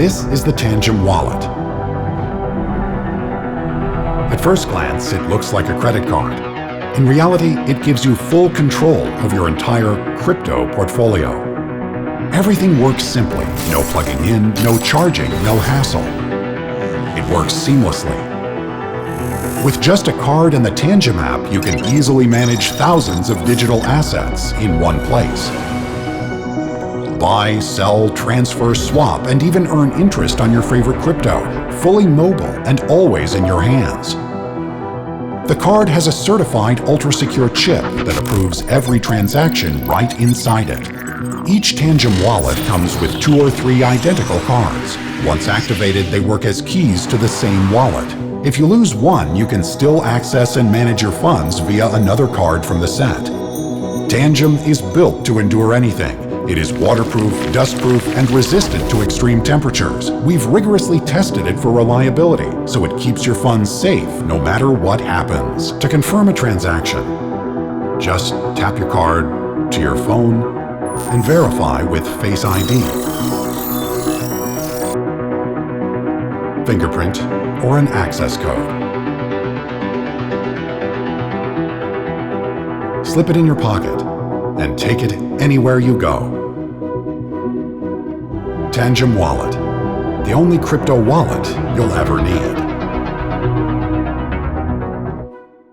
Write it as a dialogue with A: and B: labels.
A: This is the Tangem wallet. At first glance, it looks like a credit card. In reality, it gives you full control of your entire crypto portfolio. Everything works simply. No plugging in, no charging, no hassle. It works seamlessly. With just a card and the Tangem app, you can easily manage thousands of digital assets in one place. Buy, sell, transfer, swap, and even earn interest on your favorite crypto, fully mobile and always in your hands. The card has a certified ultra-secure chip that approves every transaction right inside it. Each Tangem wallet comes with 2 or 3 identical cards. Once activated, they work as keys to the same wallet. If you lose one, you can still access and manage your funds via another card from the set. Tangem is built to endure anything. It is waterproof, dustproof, and resistant to extreme temperatures. We've rigorously tested it for reliability, so it keeps your funds safe no matter what happens. To confirm a transaction, just tap your card to your phone and verify with Face ID, fingerprint, or an access code. Slip it in your pocket and take it anywhere you go. Tangem Wallet, the only crypto wallet you'll ever need.